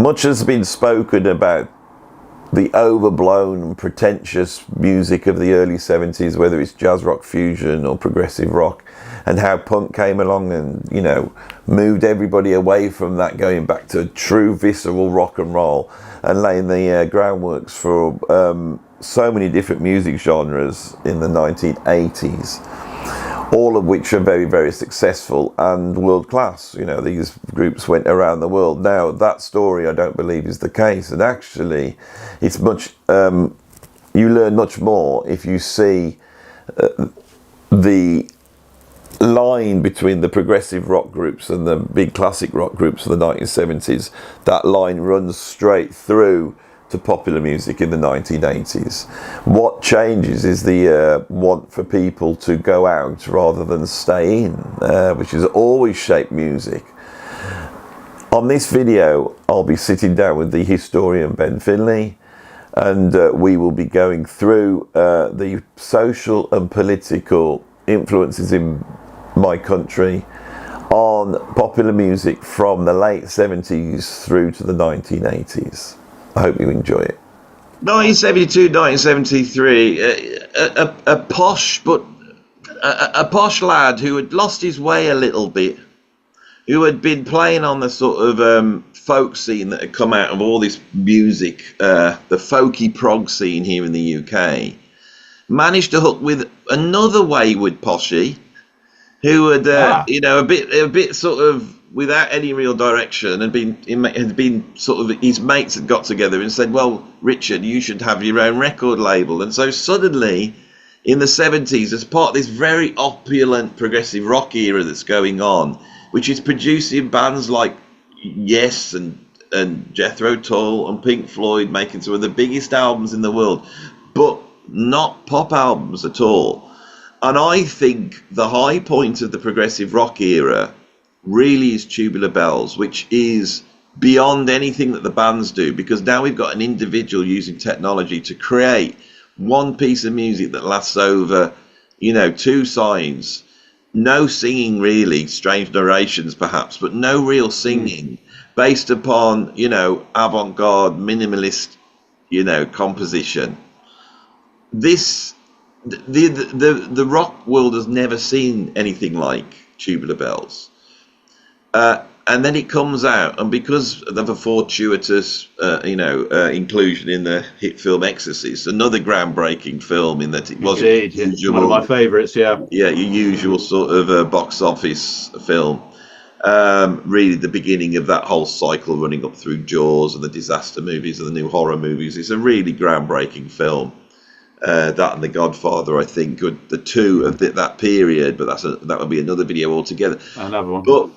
much has been spoken about the overblown and pretentious music of the early 70s, whether it's jazz rock fusion or progressive rock, and how punk came along and, you know, moved everybody away from that, going back to true visceral rock and roll, and laying the groundworks for so many different music genres in the 1980s, all of which are very, very successful and world class. You know, these groups went around the world. Now, that story I don't believe is the case, and actually it's much, you learn much more if you see the line between the progressive rock groups and the big classic rock groups of the 1970s. That line runs straight through to popular music in the 1980s. What changes is the want for people to go out rather than stay in, which has always shaped music. On this video, I'll be sitting down with the historian Ben Finlay, and we will be going through the social and political influences in my country on popular music from the late 70s through to the 1980s. I hope you enjoy it. 1972, 1973, a posh lad who had lost his way a little bit, who had been playing on the sort of folk scene that had come out of all this music, the folky prog scene here in the UK, managed to hook with another wayward poshie who had, you know, a bit sort of without any real direction, had been sort of, his mates had got together and said, well, Richard, you should have your own record label. And so suddenly in the 70s, as part of this very opulent progressive rock era that's going on, which is producing bands like Yes and Jethro Tull and Pink Floyd, making some of the biggest albums in the world, but not pop albums at all. And I think the high point of the progressive rock era really is Tubular Bells, which is beyond anything that the bands do, because now we've got an individual using technology to create one piece of music that lasts over, you know, 2 sides. No singing really, strange narrations perhaps, but no real singing, based upon, you know, avant-garde, minimalist, you know, composition. This, the rock world has never seen anything like Tubular Bells. And then it comes out, and because of a fortuitous, inclusion in the hit film Exorcist, another groundbreaking film in that it wasn't usual, one of my favourites, your usual sort of box office film. Really, the beginning of that whole cycle running up through Jaws and the disaster movies and the new horror movies. It's a really groundbreaking film. That and The Godfather, I think, are the two of that period, but that would be another video altogether. Another one. But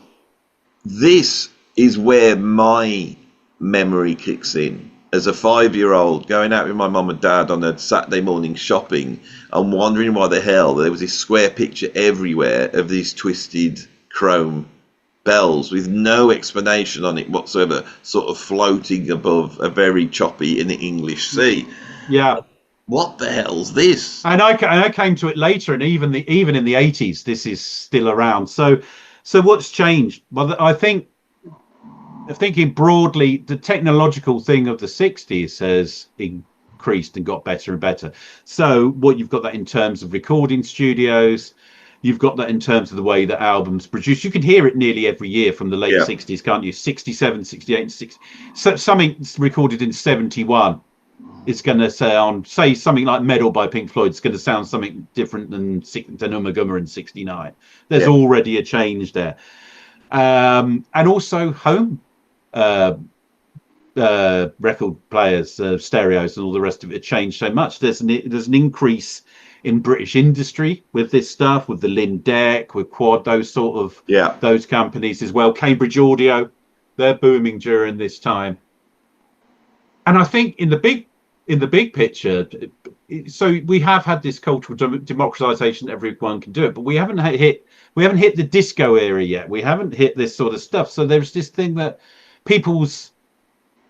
this is where my memory kicks in. As a 5-year-old, going out with my mum and dad on a Saturday morning shopping and wondering why the hell there was this square picture everywhere of these twisted chrome bells with no explanation on it whatsoever, sort of floating above a very choppy in the English sea. Yeah. What the hell's this? And I came to it later, and even in the 80s, this is still around. So what's changed? Well, I think, thinking broadly, the technological thing of the 60s has increased and got better and better. So what you've got that in terms of recording studios, you've got that in terms of the way that albums produce. You can hear it nearly every year from the late 60s, can't you? 67, 68, and 60. So something recorded in 71 is going to sound, say something like Metal by Pink Floyd, it's going to sound something different than Ummagumma in 69. There's already a change there. And also home record players, stereos and all the rest of it changed so much. There's an increase in British industry with this stuff, with the Lindeck, with Quad, those sort of those companies as well. Cambridge Audio, they're booming during this time. And I think in the big picture, so we have had this cultural democratization, everyone can do it, but we haven't hit the disco era yet. We haven't hit this sort of stuff. So there's this thing that people's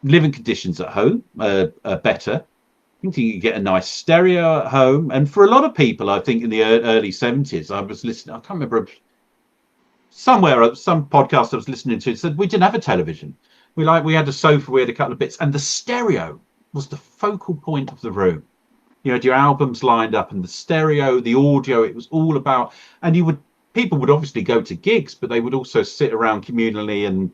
living conditions at home are better. I think you can get a nice stereo at home. And for a lot of people, I think in the early 70s, I was listening, I can't remember, some podcast I was listening to, it said we didn't have a television. We had a sofa, we had a couple of bits, and the stereo was the focal point of the room. You had your albums lined up, and the stereo, the audio, it was all about. And people would obviously go to gigs, but they would also sit around communally and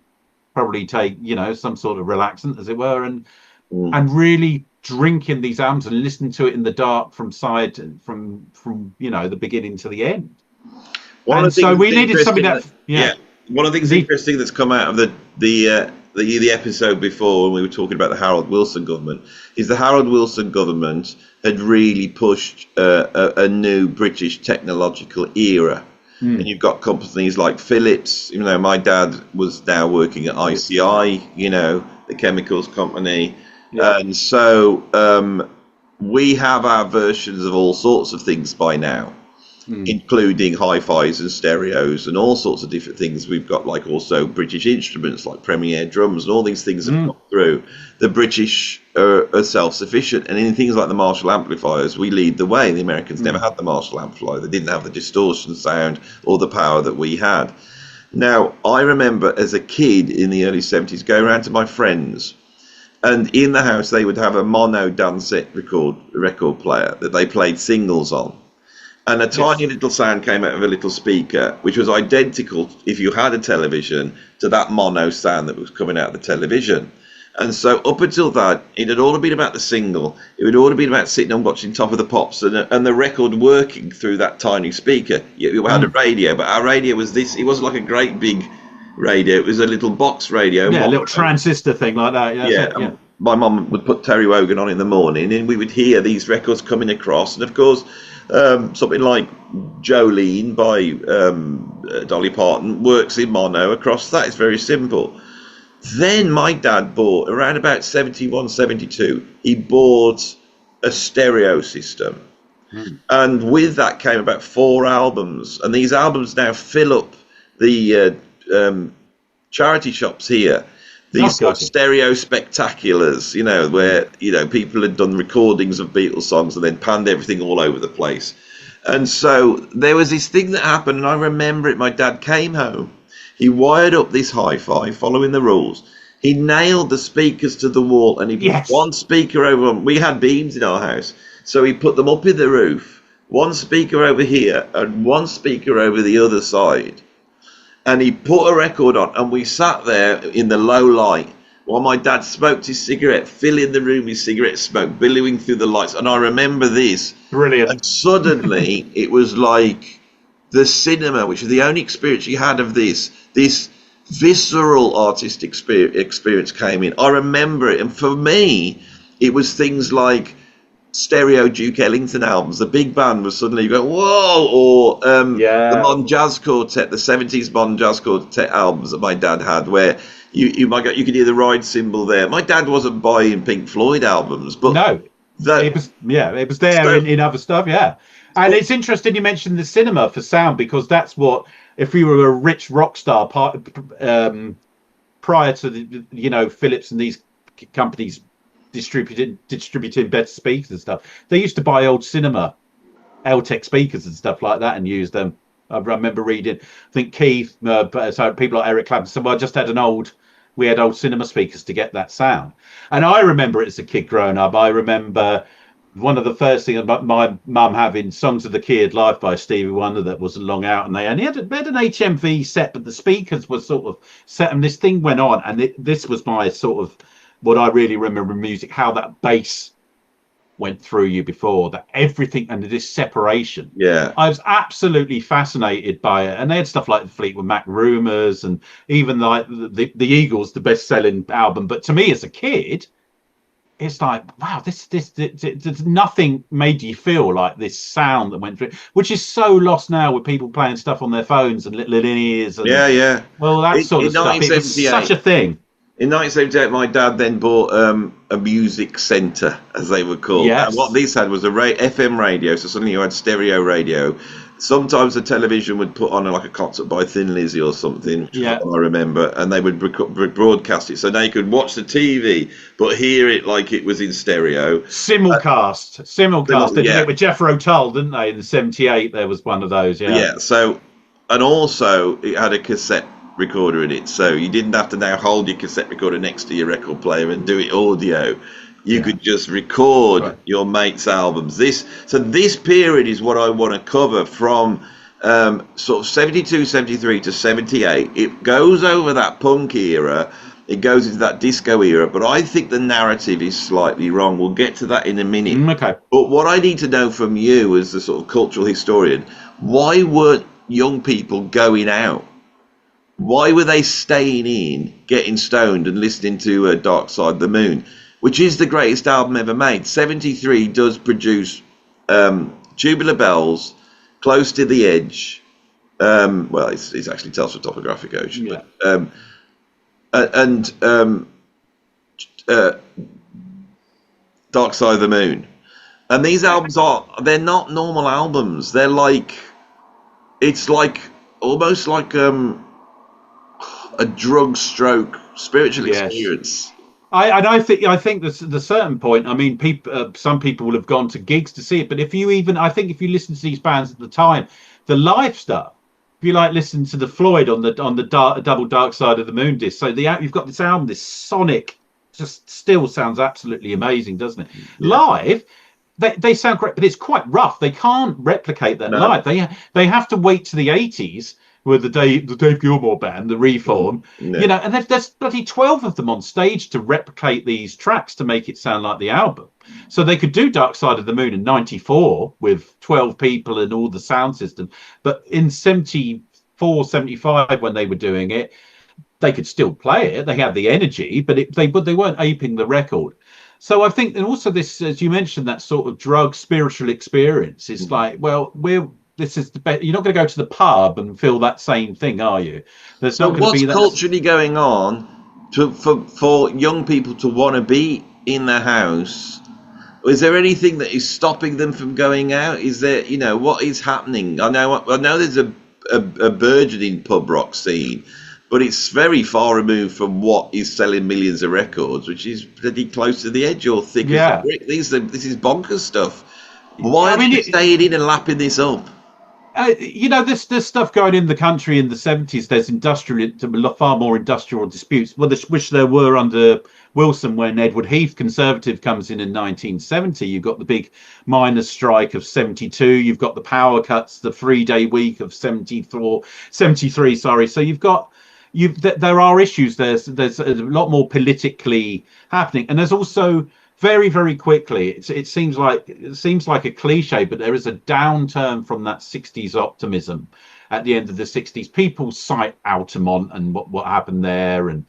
probably take, some sort of relaxant, as it were, and really drink in these albums and listen to it in the dark from the beginning to the end. So we needed something that one of the things interesting that's come out of the episode before, when we were talking about the Harold Wilson government, is the Harold Wilson government had really pushed a new British technological era. And you've got companies like Philips. My dad was now working at ICI, the chemicals company. Yeah. And so we have our versions of all sorts of things by now, including hi-fis and stereos and all sorts of different things. We've got also British instruments like Premier drums, and all these things have come through. The British are self-sufficient, and in things like the Marshall amplifiers, we lead the way. The Americans never had the Marshall amplifier. They didn't have the distortion sound or the power that we had. Now, I remember as a kid in the early 70s going around to my friends, and in the house they would have a mono Dansette record player that they played singles on. And a tiny little sound came out of a little speaker, which was identical, if you had a television, to that mono sound that was coming out of the television. And so up until that, it had all been about the single. It had all been about sitting and watching Top of the Pops and the record working through that tiny speaker. You had a radio, but our radio was this. It wasn't like a great big radio. It was a little box radio. Yeah, a little transistor thing like that. Yeah. My mum would put Terry Wogan on in the morning, and we would hear these records coming across. And of course, something like Jolene by Dolly Parton works in mono across that. It's very simple. Then my dad bought, around about 71, 72, he bought a stereo system. And with that came about 4 albums. And these albums now fill up the charity shops here. These stereo spectaculars, where, people had done recordings of Beatles songs and then panned everything all over the place. And so there was this thing that happened, and I remember it. My dad came home. He wired up this hi-fi, following the rules. He nailed the speakers to the wall, and he put one speaker over them. We had beams in our house, so he put them up in the roof, one speaker over here and one speaker over the other side. And he put a record on, and we sat there in the low light while my dad smoked his cigarette, filling the room with cigarette smoke, billowing through the lights. And I remember this. Brilliant. And suddenly it was like the cinema, which is the only experience you had of this visceral artistic experience came in. I remember it. And for me, it was things like stereo Duke Ellington albums. The big band was suddenly going, whoa, or the Modern Jazz Quartet, the 70s Modern Jazz Quartet albums that my dad had, where you could hear the ride cymbal there. My dad wasn't buying Pink Floyd albums, but it was there in other stuff, And it's interesting you mentioned the cinema for sound, because that's what, if you were a rich rock star prior to the Philips and these companies distributing better speakers and stuff, they used to buy old cinema L-Tech speakers and stuff like that and use them. I remember reading, I think Keith, so people like Eric Clapton said, well, I just had we had old cinema speakers to get that sound. And I remember it as a kid growing up. I remember one of the first things about my mum having Songs of the Kid Live by Stevie Wonder that was long out, and they had an HMV set, but the speakers were sort of set, and this thing went on, and this was my sort of what I really remember in music, how that bass went through you before, that everything, and this separation. Yeah, I was absolutely fascinated by it. And they had stuff like the Fleetwood Mac Rumours, and even like the Eagles, the best-selling album. But to me as a kid, it's like, wow, this nothing made you feel like this sound that went through, which is so lost now with people playing stuff on their phones and little in ears. And, well, that sort of stuff. It was such a thing. In 1978, my dad then bought a music centre, as they were called. Yes. And what this had was a FM radio, so suddenly you had stereo radio. Sometimes the television would put on a concert by Thin Lizzy or something, which is what I remember, and they would broadcast it. So now you could watch the TV, but hear it like it was in stereo. Simulcast. They did it with Jethro Tull, didn't they? In '78, there was one of those. Yeah. So, and also it had a cassette recorder in it, so you didn't have to now hold your cassette recorder next to your record player and do it audio. You could just record your mate's albums. This period is what I want to cover from sort of 72, 73 to 78. It goes over that punk era. It goes into that disco era, but I think the narrative is slightly wrong. We'll get to that in a minute. Okay. But what I need to know from you as the sort of cultural historian, why weren't young people going out? Why were they staying in, getting stoned and listening to Dark Side of the Moon, which is the greatest album ever made? 73 does produce Tubular Bells, Close to the Edge. Well, it's actually Tales from Topographic Ocean. Yeah. But, Dark Side of the Moon. And these albums they're not normal albums. They're like, it's like almost like a drug stroke spiritual experience. I think there's a certain point. I mean, some people will have gone to gigs to see it, but if you listen to these bands at the time, the live stuff, if you like listen to the Floyd on the double Dark Side of the Moon disc, so you've got this album, this sonic, just still sounds absolutely amazing, doesn't it? Yeah. Live, they sound great, but it's quite rough. They can't replicate that live. They have to wait to the 80s with the Dave Gilmour band, the Reform, and there's bloody 12 of them on stage to replicate these tracks to make it sound like the album. So they could do Dark Side of the Moon in 94 with 12 people and all the sound system. But in 74, 75, when they were doing it, they could still play it. They had the energy, but they weren't aping the record. So I think, and also this, as you mentioned, that sort of drug spiritual experience is like, well, this is the best. You're not going to go to the pub and feel that same thing, are you? There's not going to be that. What's culturally going on for young people to want to be in the house? Is there anything that is stopping them from going out? Is there, what is happening? I know there's a burgeoning pub rock scene, but it's very far removed from what is selling millions of records, which is pretty close to the edge or thick as a brick. This is bonkers stuff. Why are you staying in and lapping this up? There's stuff going in the country in the 70s. There's far more industrial disputes, which there were under Wilson when Edward Heath, Conservative, comes in 1970. You've got the big miners' strike of 72. You've got the power cuts, the 3-day week of 73. Sorry. So there are issues. There's a lot more politically happening, and there's also very, very quickly, it seems like a cliche, but there is a downturn from that 60s optimism at the end of the 60s. People cite Altamont and what happened there, and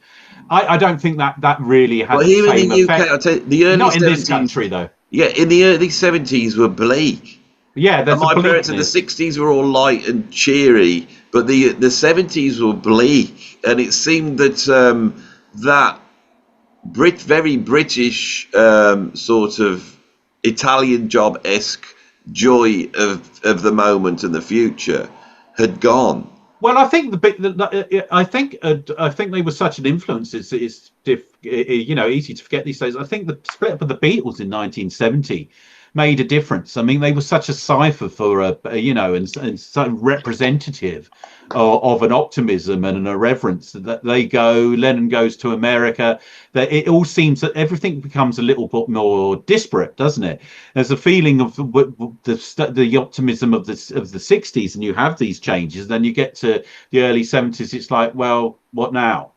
I don't think that really had the same effect. I'll tell you, the early not 70s, in this country though. Yeah, in the early 70s were bleak. Yeah, there's my parents in the 60s were all light and cheery, but the 70s were bleak, and it seemed that that very British sort of Italian job-esque joy of the moment and the future had gone. Well, I think I think they were such an influence. It's easy to forget these days. I think the split up of the Beatles in 1970 made a difference. I mean, they were such a cipher for and so representative of an optimism and an irreverence that Lennon goes to America, that it all seems that everything becomes a little bit more disparate, doesn't it? There's a feeling of the optimism of the 60s, and you have these changes. Then you get to the early 70s, it's like, well, what now?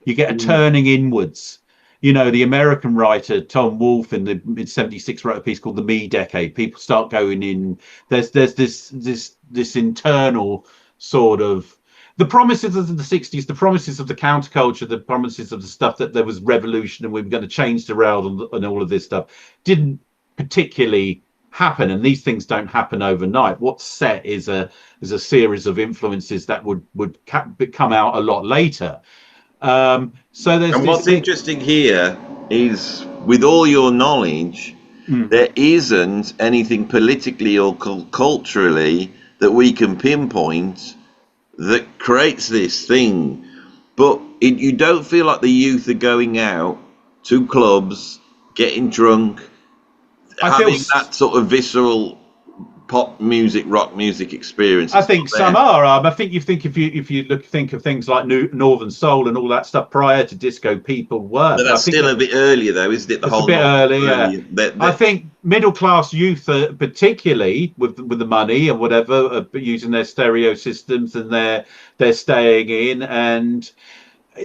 You get a turning inwards. The American writer Tom Wolfe in the mid-76 wrote a piece called The Me Decade. People start going in. There's this internal sort of the promises of the 60s, the promises of the counterculture, the promises of the stuff that there was revolution and we were going to change the world and all of this stuff didn't particularly happen. And these things don't happen overnight. What's set is a series of influences that would come out a lot later. So there's. And what's interesting here is, with all your knowledge, there isn't anything politically or culturally that we can pinpoint that creates this thing. But you don't feel like the youth are going out to clubs, getting drunk, having that sort of visceral pop music, rock music experience. I think some are. I think if you think of things like Northern Soul and all that stuff prior to disco, people were. But that's still a bit earlier, though, isn't it? It's a bit early, yeah. I think middle class youth, particularly with the money and whatever, are using their stereo systems, and they're staying in. And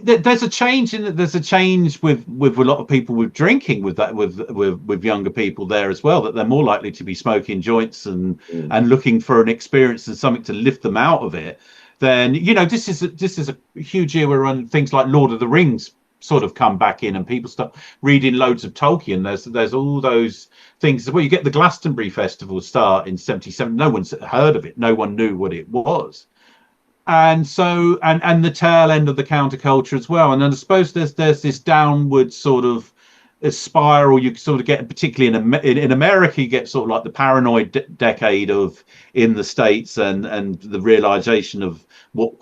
there's a change with a lot of people with drinking with younger people there as well, that they're more likely to be smoking joints and looking for an experience and something to lift them out of it. Then this is a huge era when things like Lord of the Rings sort of come back in and people start reading loads of Tolkien. There's all those things. Well, you get the Glastonbury Festival start in '77. No one's heard of it. No one knew what it was. And so, and the tail end of the counterculture as well. And then I suppose there's this downward sort of spiral you sort of get, particularly in America, you get sort of like the paranoid decade of in the States and the realization of what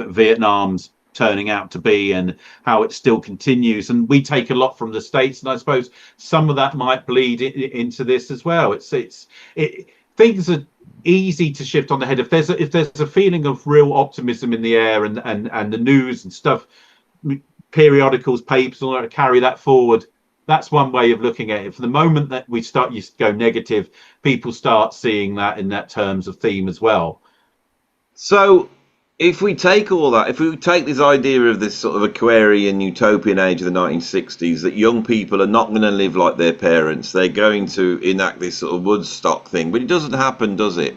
Vietnam's turning out to be and how it still continues. And we take a lot from the States, and I suppose some of that might bleed into this as well. Things are easy to shift on the head if there's a feeling of real optimism in the air, and the news and stuff, periodicals, papers, all that, carry that forward. That's one way of looking at it. For the moment that we start to go negative, people start seeing that in that terms of theme as well. So if we take all that, if we take this idea of this sort of Aquarian utopian age of the 1960s, that young people are not going to live like their parents, they're going to enact this sort of Woodstock thing, but it doesn't happen, does it?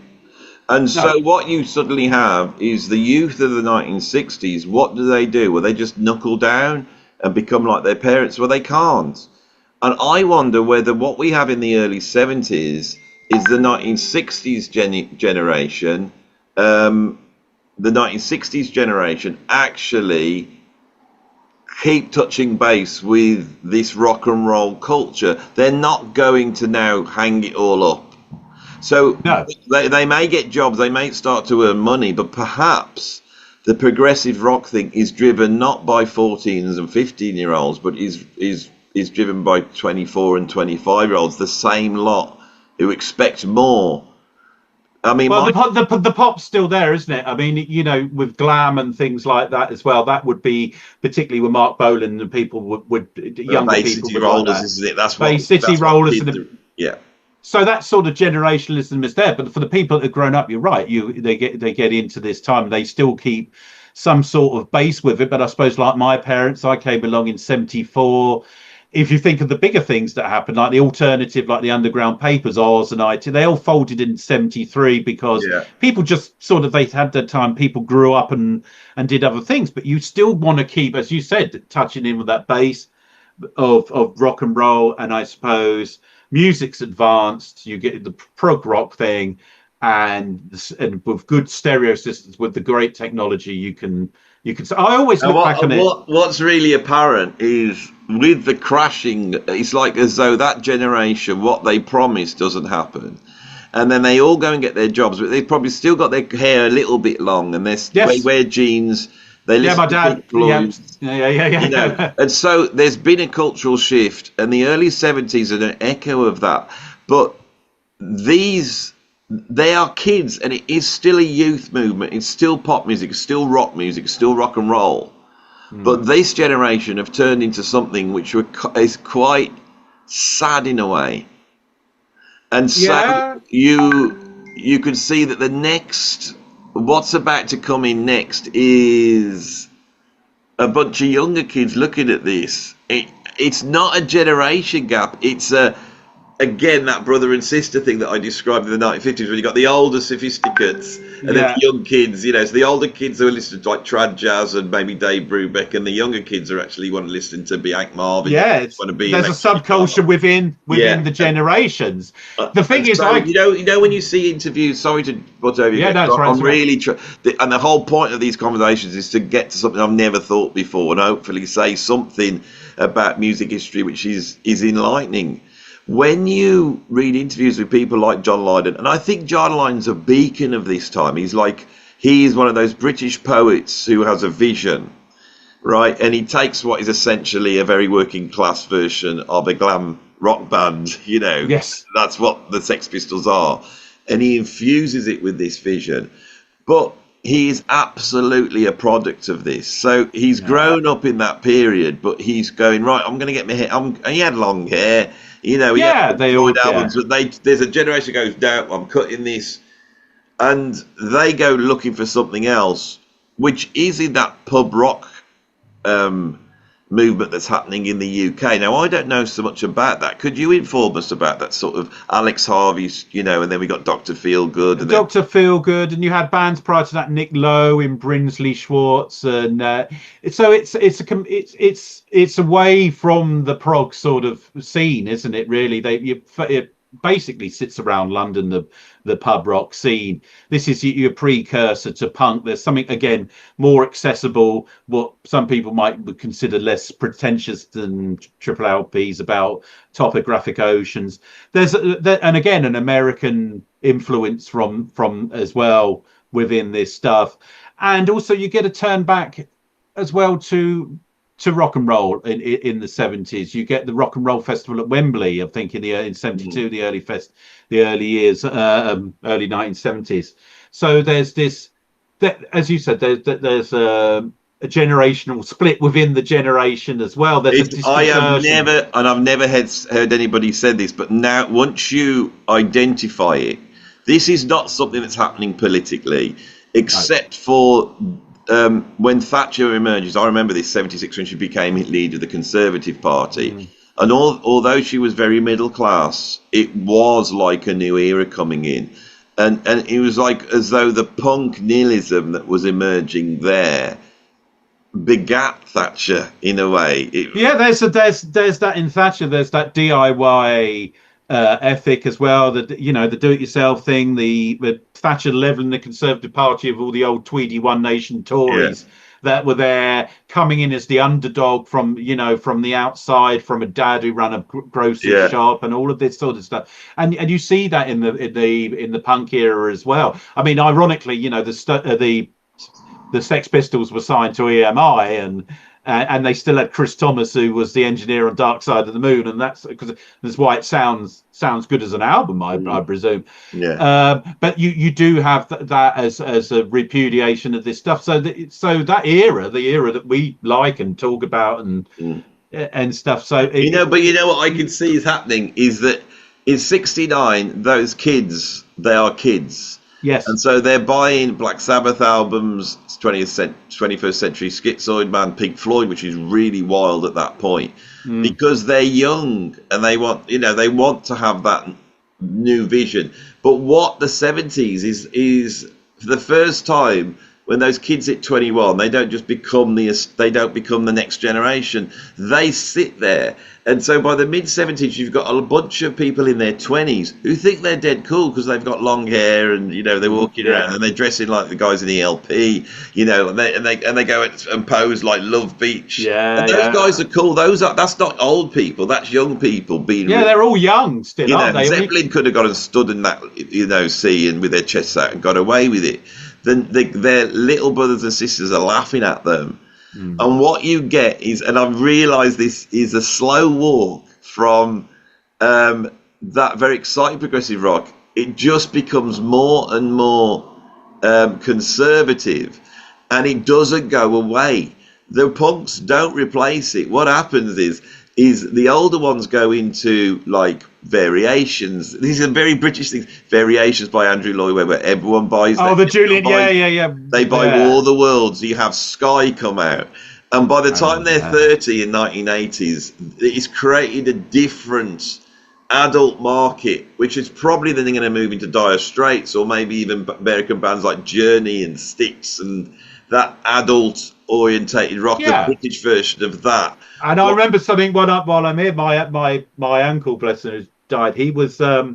And so what you suddenly have is the youth of the 1960s. What do? Well, they just knuckle down and become like their parents. Well, they can't. And I wonder whether what we have in the early 70s is the 1960s generation, the 1960s generation actually keep touching base with this rock and roll culture. They're not going to now hang it all up. So they may get jobs, they may start to earn money, but perhaps the progressive rock thing is driven not by 14s and 15-year-olds, but is driven by 24 and 25-year-olds, the same lot who expect more. I mean, well, the pop's still there, isn't it? I mean, with glam and things like that as well. That would be particularly with Mark Bolan and people would younger Bay people. City Rollers, isn't it? That's what Bay City Rollers. Yeah. So that sort of generationalism is there, but for the people that have grown up, you're right. They get into this time. They still keep some sort of base with it. But I suppose, like my parents, I came along in '74. If you think of the bigger things that happened, like the alternative, like the Underground Papers, Oz and IT, they all folded in '73 because people just sort of, they had their time. People grew up and did other things, but you still want to keep, as you said, touching in with that base of rock and roll. And I suppose music's advanced. You get the prog rock thing, and with good stereo systems, with the great technology, you can. I always look back on it. What's really apparent is with the crashing, it's like as though that generation, what they promised doesn't happen. And then they all go and get their jobs, but they've probably still got their hair a little bit long, and they wear jeans. They listen my dad. Yeah. And so there's been a cultural shift, and the early 70s are an echo of that. But they are kids, and it is still a youth movement. It's still pop music, it's still rock music, it's still rock and roll. But this generation have turned into something which is quite sad in a way. And so you could see that what's about to come in next is a bunch of younger kids looking at this. It's not a generation gap. It's again, that brother and sister thing that I described in the 1950s, when you got the older sophisticates and then the young kids, so the older kids who are listening to like trad jazz and maybe Dave Brubeck, and the younger kids are actually want to listen to Hank Marvin. Yeah, there's a subculture within the generations. The thing is, when you see interviews, sorry to butt over you, I'm really and the whole point of these conversations is to get to something I've never thought before, and hopefully say something about music history which is enlightening. When you read interviews with people like John Lydon, and I think John Lydon's a beacon of this time. He's one of those British poets who has a vision, right? And he takes what is essentially a very working class version of a glam rock band, Yes. That's what the Sex Pistols are. and he infuses it with this vision. But he is absolutely a product of this. So he's grown up in that period, but he's going, right, I'm going to get my hair. He had long hair, you know. They all albums, but there's a generation goes, down, I'm cutting this. And they go looking for something else, which is in that pub rock movement that's happening in the UK. Now, I don't know so much about that. Could you inform us about that sort of Alex Harvey's, you know, and then we got Dr. Feelgood. And Dr. Feelgood, and you had bands prior to that, Nick Lowe in Brinsley Schwartz, and so it's away from the prog sort of scene, isn't it? Really, it basically sits around London, the pub rock scene. This is your precursor to punk. There's something, again, more accessible, what some people might consider less pretentious than triple LPs, about topographic oceans. And again, an American influence from as well within this stuff. And also you get a turn back as well to rock and roll in the 70s. You get the Rock and Roll Festival at Wembley, I think, in 72, the early years, early 1970s. So there's this, as you said, there's a generational split within the generation as well. I've never heard anybody said this, but now once you identify it, this is not something that's happening politically, except for when Thatcher emerges. I remember this, 76, when she became leader of the Conservative Party. And although she was very middle class, it was like a new era coming in. And it was like as though the punk nihilism that was emerging there begat Thatcher in a way. There's that in Thatcher. There's that DIY ethic as well, the do-it-yourself thing, the Thatcher leveling the Conservative Party of all the old Tweedy One Nation Tories that were there, coming in as the underdog from the outside, from a dad who ran a grocery shop and all of this sort of stuff. And you see that in the punk era as well. I mean, ironically, the Sex Pistols were signed to EMI, and they still had Chris Thomas, who was the engineer on Dark Side of the Moon, and that's why it sounds good as an album, I presume. But you do have that as a repudiation of this stuff. So that era, the era that we like and talk about and stuff. So but you know what I can see is happening is that in '69, those kids, they are kids. Yes. And so they're buying Black Sabbath albums, 21st Century Schizoid Man, Pink Floyd, which is really wild at that point, because they're young and they want to have that new vision. But what the 70s is for the first time, when those kids hit 21, they don't become the next generation. They sit there. And so by the mid-70s, you've got a bunch of people in their 20s who think they're dead cool because they've got long hair and, they're walking around and they're dressing like the guys in the LP, and they go and pose like Love Beach. And those guys are cool. That's not old people. That's young people being... they're all young still, aren't they? Zeppelin could have got and stood in that, sea and with their chests out and got away with it. Then their little brothers and sisters are laughing at them. And what you get is, and I've realised this is a slow walk from that very exciting progressive rock. It just becomes more and more conservative, and it doesn't go away. The punks don't replace it. What happens is the older ones go into like variations. These are very British things. Variations by Andrew Lloyd Webber. Everyone buys them. Oh, the Julian, They buy War of the Worlds. You have Sky come out. And by the time they're 30 in 1980s, it's created a different adult market, which is probably then going to move into Dire Straits or maybe even American bands like Journey and Styx and that adult orientated rock, the British version of that. And I remember something while I'm here, my uncle, bless him, who died. He was a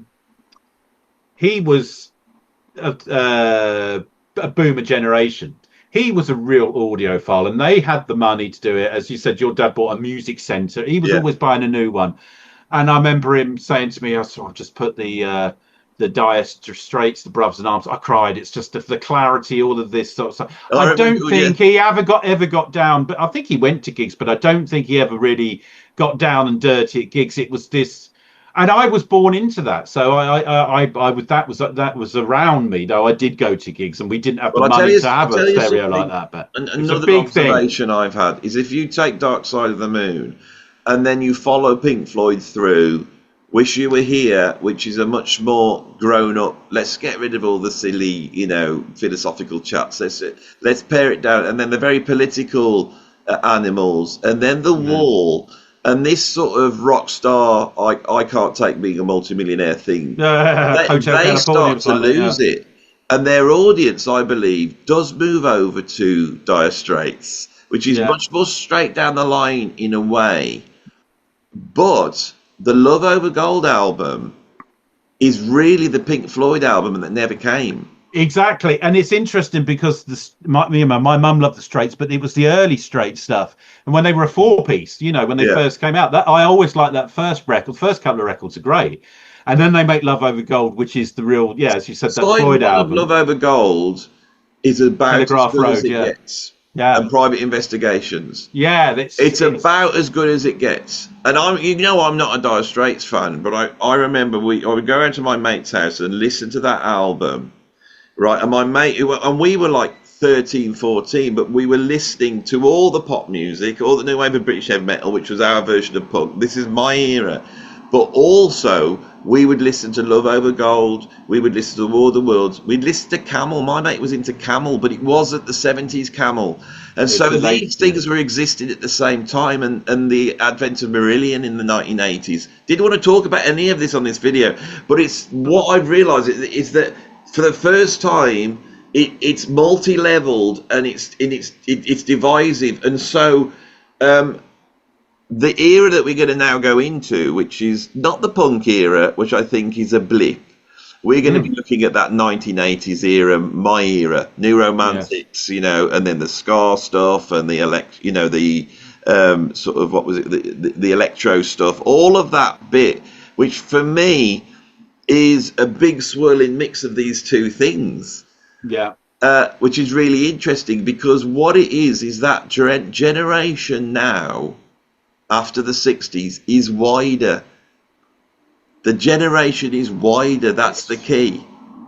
boomer generation. He was a real audiophile, and they had the money to do it. As you said, your dad bought a music centre. He was always buying a new one. And I remember him saying to me, I've just put the Dire Straits, the Brothers in Arms. I cried. It's just the clarity, all of this sort of stuff. I don't think he ever got down, but I think he went to gigs, but I don't think he ever really got down and dirty at gigs. It was this, And I was born into that, so I was that was around me. Though I did go to gigs, and we didn't have the money to have a stereo like that. But it's a another big observation I've had is if you take Dark Side of the Moon, and then you follow Pink Floyd through Wish You Were Here, which is a much more grown up. Let's get rid of all the silly, philosophical chats. Let's pare it down, and then the very political Animals, and then The Wall. And this sort of rock star, I can't take being a multimillionaire thing. They start to lose it. And their audience, I believe, does move over to Dire Straits, which is much more straight down the line in a way. But the Love Over Gold album is really the Pink Floyd album that never came. Exactly, and it's interesting because my mum loved the Straits, but it was the early Straits stuff, and when they were a 4-piece, when they first came out, that I always liked that first record. First couple of records are great, and then they make Love Over Gold, which is the real, as you said, that Floyd album. Love Over Gold is about Telegraph as good Road, as it gets. And Private Investigations. It's about as good as it gets. And I'm not a Dire Straits fan, but I remember I would go around to my mate's house and listen to that album. Right, and my mate, and we were like 13, 14, but we were listening to all the pop music, all the new wave of British heavy metal, which was our version of punk. This is my era. But also, we would listen to Love Over Gold, we would listen to War of the Worlds, we'd listen to Camel. My mate was into Camel, but it wasn't the 70s Camel. And so these things were existing at the same time, and the advent of Marillion in the 1980s. Didn't want to talk about any of this on this video, but it's what I've realised is that for the first time, it's multi-leveled and it's divisive, and so the era that we're going to now go into, which is not the punk era, which I think is a blip. We're going to be looking at that 1980s era, my era, New Romantics, and then the ska stuff and the sort of what was it, the electro stuff, all of that bit, which for me is a big swirling mix of these two things. Which is really interesting, because what it is that generation now, after the 60s, is wider. The generation is wider. That's the key.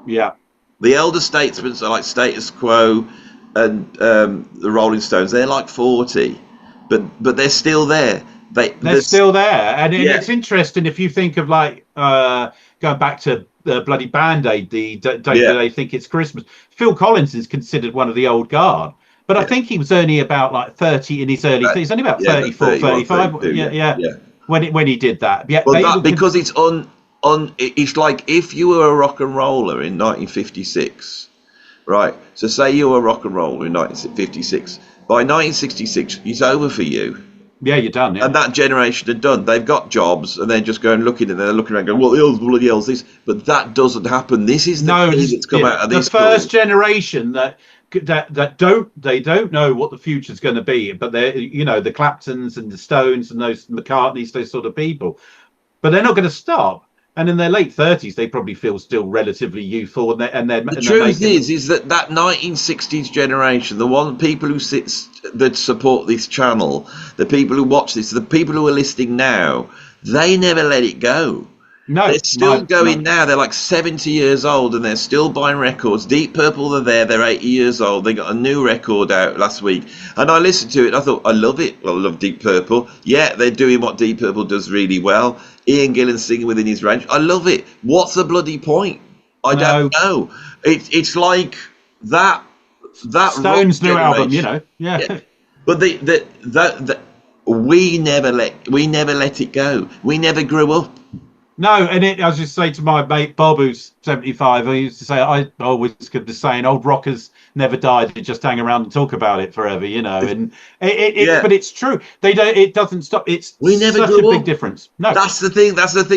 The elder statesmen are like Status Quo and the Rolling Stones. They're like 40, but they're still there. They're still there, and it's interesting if you think of like going back to the bloody Band-Aid, the day that they think it's Christmas. Phil Collins is considered one of the old guard, but I think he was only about like 30 in his early 30s. He's only about 34, 35. When he did that. Because it's it's like if you were a rock and roller in 1956, right? So say you were a rock and roller in 1956. By 1966, it's over for you. You're done. And that generation are done. They've got jobs, and they're just going looking, and they're looking around, going, "What the bloody hell's this?" But that doesn't happen. This is the key that's come out of this. The first generation that don't know what the future's going to be, but they're the Claptons and the Stones and those McCartneys, those sort of people, but they're not going to stop. And in their late 30s, they probably feel still relatively youthful. The truth is that 1960s generation, the people who that support this channel, the people who watch this, the people who are listening now, they never let it go. No, they're still going now. They're like 70 years old, and they're still buying records. Deep Purple are there. They're 80 years old. They got a new record out last week, and I listened to it. I thought, I love it. I love Deep Purple. Yeah, they're doing what Deep Purple does really well. Ian Gillan singing within his range. I love it. What's the bloody point? I don't know. It's like that Stones' new album, But we never let it go. We never grew up. No, and I was just saying to my mate Bob, who's 75, I used to say, I always kept the saying, old rockers never died, they just hang around and talk about it forever, and but it's true. It doesn't stop. We never such a big difference. No, that's the thing.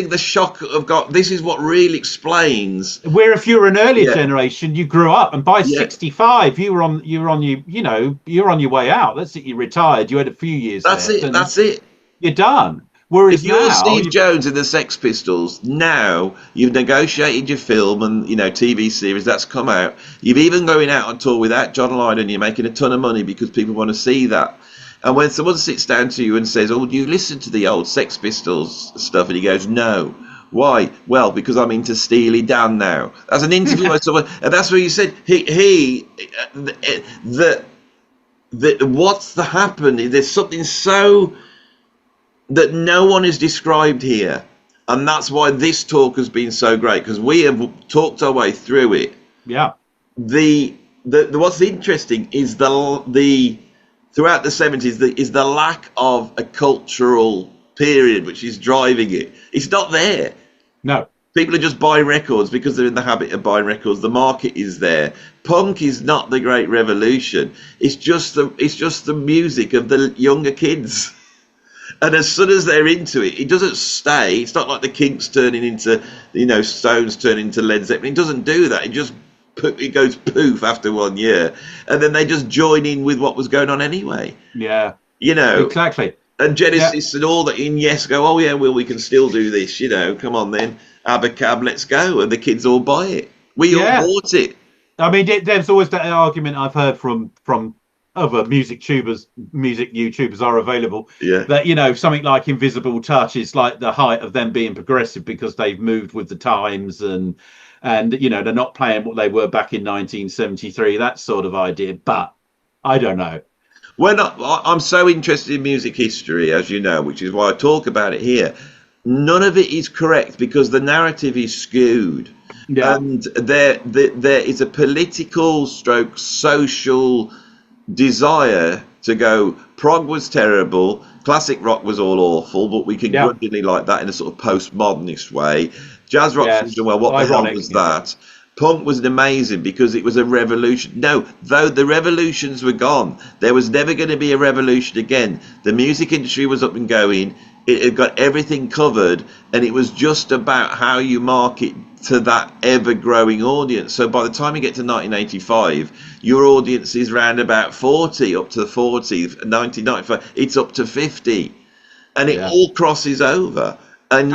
The shock I've got. This is what really explains where if you're an earlier generation, you grew up, and by 65 you're on your way out. That's it. You retired. You had a few years. That's it. You're done. Whereas if you're Steve Jones in the Sex Pistols, now you've negotiated your film and TV series that's come out. You've even going out on tour without John Lydon. You're making a ton of money because people want to see that. And when someone sits down to you and says, "Oh, do you listen to the old Sex Pistols stuff?" and he goes, "No." Why? Well, because I'm into Steely Dan now. As an interview, I saw, and that's what you said. What's happened? There's something so that no one has described here, and that's why this talk has been so great, because we have talked our way through it. Yeah. What's interesting is the throughout the 70s is the lack of a cultural period which is driving it. It's not there. No. People are just buying records because they're in the habit of buying records. The market is there. Punk is not the great revolution. It's just the music of the younger kids. And as soon as they're into it, it doesn't stay. It's not like the Kinks turning into, Stones turning into Led Zeppelin. It doesn't do that. It goes poof after 1 year, and then they just join in with what was going on anyway. Yeah. Exactly. And Genesis and all that in Yes go, oh yeah, well, we can still do this, come on then. Abacab, let's go. And the kids all buy it. We all bought it. I mean, there's always that argument I've heard from other music YouTubers are available. Yeah. That, something like Invisible Touch is like the height of them being progressive because they've moved with the times and they're not playing what they were back in 1973, that sort of idea. But I don't know. I'm so interested in music history, as you know, which is why I talk about it here. None of it is correct because the narrative is skewed. Yeah. And there is a political stroke social desire to go, prog was terrible, classic rock was all awful, but we can grudgingly like that in a sort of postmodernist way. Jazz rock, well, what the hell was that? Punk was amazing because it was a revolution. No, though the revolutions were gone, there was never going to be a revolution again. The music industry was up and going. It had got everything covered, and it was just about how you market to that ever-growing audience. So by the time you get to 1985, your audience is round about 40, up to 40, 1995, it's up to 50. And it all crosses over. And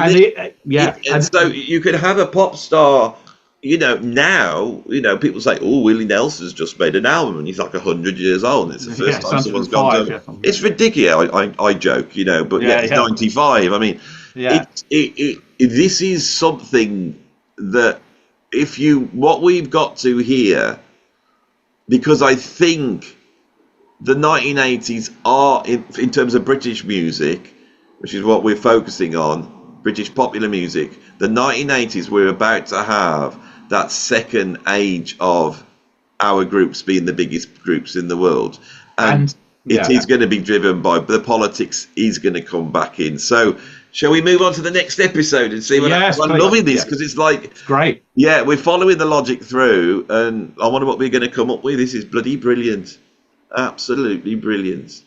so you could have a pop star, now, people say, oh, Willie Nelson's just made an album and he's like 100 years old. And it's the first time someone's gone to him. It's ridiculous. I joke, but it's 95. I mean, this is something that what we've got to here, because I think the 1980s are, in terms of British music, which is what we're focusing on, British popular music, the 1980s, we're about to have that second age of our groups being the biggest groups in the world. And it is going to be driven by the politics is going to come back in. So shall we move on to the next episode and see what happens? I'm loving this because it's great. Yeah, we're following the logic through, and I wonder what we're going to come up with. This is bloody brilliant. Absolutely brilliant.